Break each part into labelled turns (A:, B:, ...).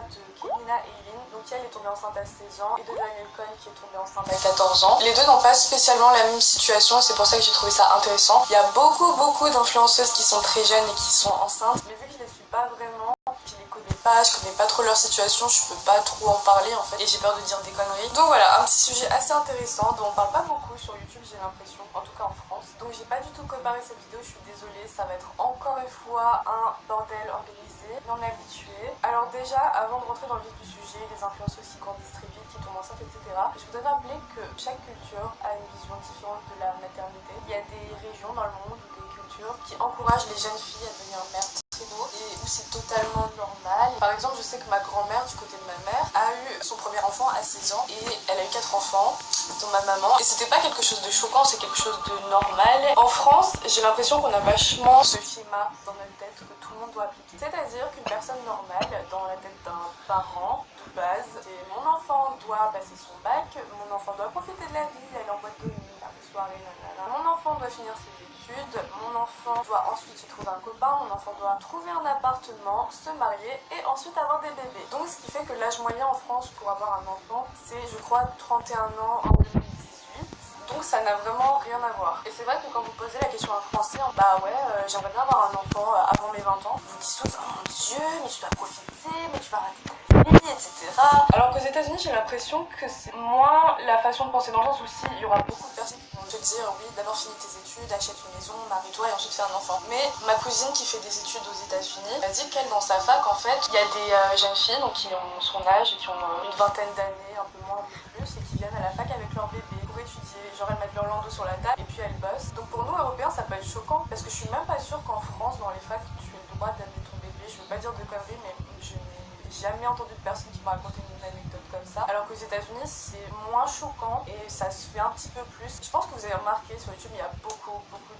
A: de Kenina Eileen, donc elle est tombée enceinte à 16 ans, et de Daniel Cohn qui est tombée enceinte à 14 ans. Les deux n'ont pas spécialement la même situation et c'est pour ça que j'ai trouvé ça intéressant. Il y a beaucoup d'influenceuses qui sont très jeunes et qui sont enceintes, mais vu que je les suis pas vraiment, je les connais pas, je connais pas trop leur situation, je peux pas trop en parler en fait, et j'ai peur de dire des conneries. Donc voilà, un petit sujet assez intéressant dont on parle pas beaucoup sur YouTube, j'ai l'impression, en tout cas en France. Donc j'ai pas du tout préparé cette vidéo, je suis désolée, ça va être encore une fois un bordel organisé, non habitué. Alors déjà, avant de rentrer dans le vif du sujet, les influenceuses qui grandissent très vite, qui tombent enceintes, etc., je voudrais rappeler que chaque culture a une vision différente de la maternité. Il y a des régions dans le monde ou des cultures qui encouragent les jeunes filles à devenir mères très tôt et où c'est totalement normal. Par exemple, je sais que ma grand-mère, du côté de ma mère, a eu son premier enfant à 16 ans et elle a eu 4 enfants, dont ma maman. Et c'était pas quelque chose de choquant, c'est quelque chose de normal. En France, j'ai l'impression qu'on a vachement ce schéma dans notre tête que tout le monde doit appliquer. C'est-à-dire qu'une personne normale, dans la tête d'un parent, de base, c'est mon enfant doit passer son bac, mon enfant doit profiter de la vie, aller en boîte de nuit, faire des soirées, nanana. Mon enfant doit finir ses études, mon enfant doit ensuite se trouver un copain, mon enfant doit trouver un appartement, se marier et ensuite avoir des bébés. Donc ce qui fait que l'âge moyen en France pour avoir un enfant, c'est je crois 31 ans en 2018. Donc ça n'a vraiment rien à voir. Et c'est vrai que quand vous posez la question à un Français, bah ouais, j'aimerais bien avoir un enfant avant mes 20 ans, vous dites tous, oh mon dieu, mais tu dois profiter, mais tu vas rater ta vie, etc. Alors qu'aux États-Unis, j'ai l'impression que c'est moins la façon de penser dans le sens où si, il y aura beaucoup de personnes qui vont te dire, oui, d'abord finis tes études, achète une maison, marie-toi et ensuite fais un enfant. Mais ma cousine qui fait des études aux États-Unis a dit qu'elle, dans sa fac, en fait, il y a des jeunes filles donc, qui ont son âge et qui ont une vingtaine d'années, un peu moins, un peu plus, et qui viennent à la fac avec leur bébé pour étudier. Genre elles mettent leur landau sur la table et puis elles bossent. Donc pour nous Européens ça peut être choquant parce que je suis même pas sûre qu'en France dans les facs tu aies le droit d'amener ton bébé. Je veux pas dire de conneries mais je n'ai jamais entendu de personne qui m'a raconté une anecdote comme ça. Alors qu'aux États-Unis c'est moins choquant et ça se fait un petit peu plus. Je pense que vous avez remarqué sur YouTube il y a beaucoup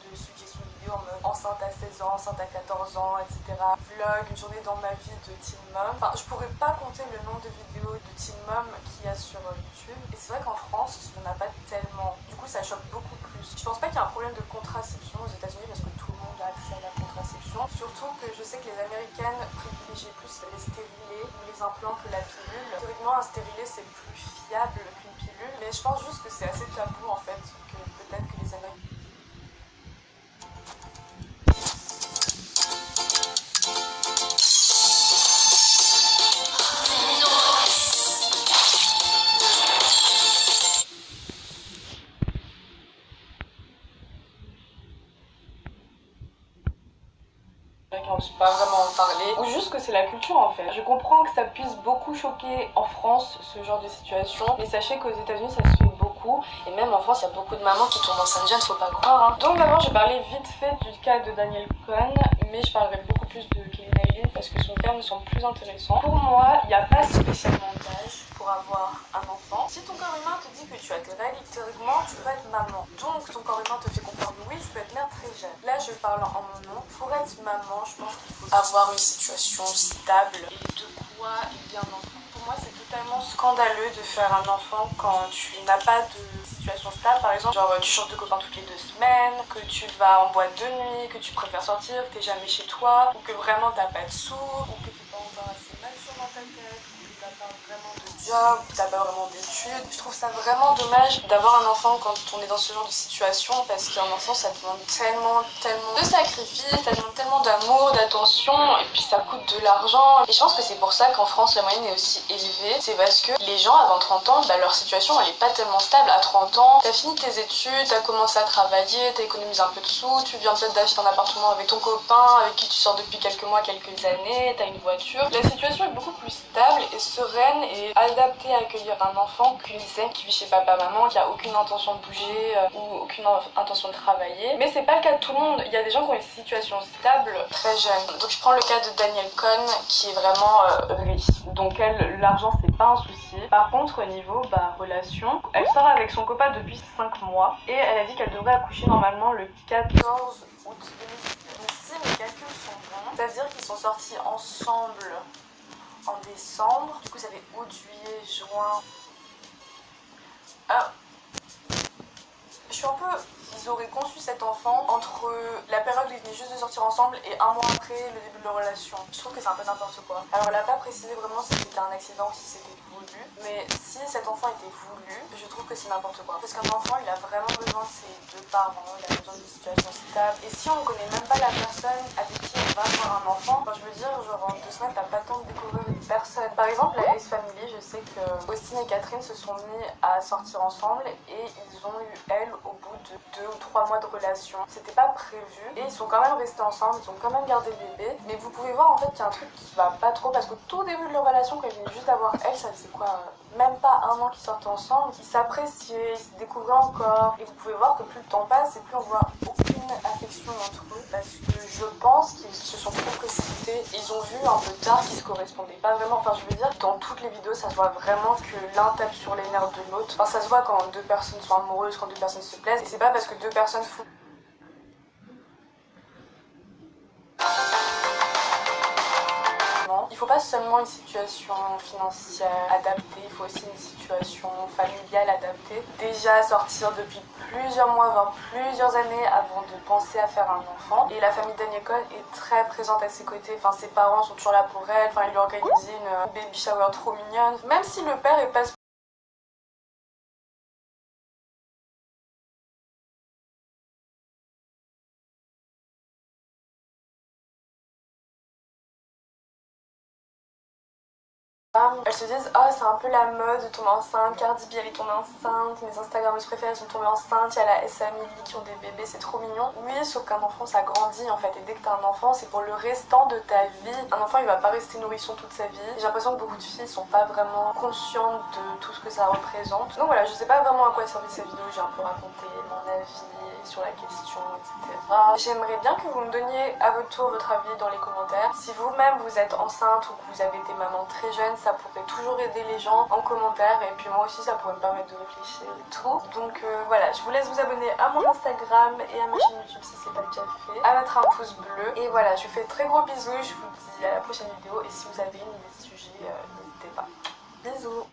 A: de suggestions de vidéos en mode enceinte à 16 ans, enceinte à 14 ans, etc. Vlog, une journée dans ma vie de teen mom. Enfin je pourrais pas compter le nombre de vidéos de teen mom qu'il y a sur YouTube. Et c'est vrai qu'en France on n'a pas tellement. Du coup ça choque beaucoup plus. Je pense pas qu'il y a un problème de contraception aux États-Unis parce que tout le monde a accès à la contraception. Surtout que je sais que les Américaines privilégient plus les stérilés ou les implants que la pilule. Théoriquement un stérilet c'est plus fiable qu'une pilule, mais je pense juste que c'est assez tabou en fait que peut-être que les Américains. On ne sait pas vraiment en parler, ou juste que c'est la culture en fait. Je comprends que ça puisse beaucoup choquer en France ce genre de situation, mais sachez qu'aux États-Unis ça se fait beaucoup, et même en France il y a beaucoup de mamans qui tombent enceintes jeunes, faut pas croire. Donc d'abord j'ai parlé vite fait du cas de Daniel Cohn, mais je parlerai beaucoup plus de Kenina Eileen parce que son cas me semble plus intéressant. Pour moi, il n'y a pas spécialement d'âge pour avoir un enfant. Si ton corps humain te dit que tu as tes règles, théoriquement tu peux être maman. Donc ton corps humain te fait comprendre oui, tu peux être mère très jeune. Là je parle en mon nom. Pour être maman, je pense qu'il faut avoir une situation stable et de quoi élever un enfant. Pour moi c'est totalement scandaleux de faire un enfant quand tu n'as pas de situation stable. Par exemple, genre tu changes de copain toutes les 2 semaines, que tu vas en boîte de nuit, que tu préfères sortir, que t'es jamais chez toi, ou que vraiment t'as pas de sous, ou que tes parents sont assez mature dans ta tête, ou que t'as pas vraiment de job, ou t'as pas vraiment d'études. Je trouve ça vraiment dommage d'avoir un enfant quand on est dans ce genre de situation parce qu'un enfant ça demande tellement de sacrifices, ça demande tellement d'amour, d'attention et puis ça coûte de l'argent. Et je pense que c'est pour ça qu'en France la moyenne est aussi élevée, c'est parce que les gens avant 30 ans, bah, leur situation elle est pas tellement stable. À 30 ans, t'as fini tes études, t'as commencé à travailler, t'as économisé un peu de sous, tu viens peut-être d'acheter un appartement avec ton copain avec qui tu sors depuis quelques mois, quelques années, t'as une voiture. La situation est beaucoup plus stable et sereine et adaptée à accueillir un enfant qu'une lycéenne qui vit chez papa-maman, qui a aucune intention de bouger ou aucune intention de travailler. Mais c'est pas le cas de tout le monde. Il y a des gens qui ont une situation stable très jeune. Donc je prends le cas de Daniel Cohn qui est vraiment riche. Donc elle, l'argent c'est pas un souci. Par contre au niveau relation, elle sort avec son copain depuis 5 mois et elle a dit qu'elle devrait accoucher normalement le 14 août 2019. Donc si mes calculs sont bons, ça veut dire qu'ils sont sortis ensemble en décembre. Du coup ça fait août, juillet, juin. Je suis un peu... Ils auraient conçu cet enfant entre la période où ils venaient juste de sortir ensemble et un mois après le début de leur relation. Je trouve que c'est un peu n'importe quoi. Alors elle a pas précisé vraiment si c'était un accident ou si c'était voulu, mais si cet enfant était voulu, je trouve que c'est n'importe quoi. Parce qu'un enfant, il a vraiment besoin de ses deux parents, il a besoin d'une situation stable. Et si on ne connaît même pas la personne avec qui on va avoir un enfant, enfin, je veux dire, genre en 2 semaines, t'as pas le temps de découvrir une personne. Par exemple, la Ace Family, je sais que Austin et Catherine se sont mis à sortir ensemble et ils ont eu elle au bout de 2 ou 3 mois de relation. C'était pas prévu et ils sont quand même restés ensemble, ils ont quand même gardé le bébé. Mais vous pouvez voir en fait qu'il y a un truc qui va pas trop parce qu'au tout début de leur relation, quand ils venaient juste d'avoir elle, ça faisait quoi, même pas un an qu'ils sortaient ensemble, ils s'appréciaient, ils se découvraient encore. Et vous pouvez voir que plus le temps passe et plus on voit aucune affection entre eux parce que je pense qu'ils se sont trop précipités. Ils ont vu un peu tard qu'ils se correspondaient pas vraiment. Enfin, je veux dire, dans toutes les vidéos, ça se voit vraiment que l'un tape sur les nerfs de l'autre. Enfin, ça se voit quand deux personnes sont amoureuses, quand deux personnes se plaisent. Et c'est pas parce que deux personnes font... Il faut pas seulement une situation financière adaptée, il faut aussi une situation familiale adaptée. Déjà sortir depuis plusieurs mois, voire plusieurs années avant de penser à faire un enfant. Et la famille d'Annie Cole est très présente à ses côtés. Enfin, ses parents sont toujours là pour elle. Enfin, ils lui organisent une baby shower trop mignonne. Même si le père est pas... Elles se disent oh c'est un peu la mode de tomber enceinte, Cardi B elle est tombée enceinte, mes instagrammeuses préférées sont tombées enceintes, il y a la S Family qui ont des bébés, c'est trop mignon. Oui, sauf qu'un enfant ça grandit en fait et dès que t'as un enfant c'est pour le restant de ta vie. Un enfant il va pas rester nourrisson toute sa vie. J'ai l'impression que beaucoup de filles sont pas vraiment conscientes de tout ce que ça représente. Donc voilà, je sais pas vraiment à quoi servait cette vidéo, j'ai un peu raconté mon avis sur la question, etc. J'aimerais bien que vous me donniez à votre tour votre avis dans les commentaires. Si vous-même vous êtes enceinte ou que vous avez été maman très jeune, ça pourrait toujours aider les gens en commentaire et puis moi aussi ça pourrait me permettre de réfléchir et tout. Donc voilà, je vous laisse vous abonner à mon Instagram et à ma chaîne YouTube si c'est pas déjà fait, à mettre un pouce bleu et voilà, je vous fais de très gros bisous, je vous dis à la prochaine vidéo et si vous avez une idée de sujet, n'hésitez pas. Bisous.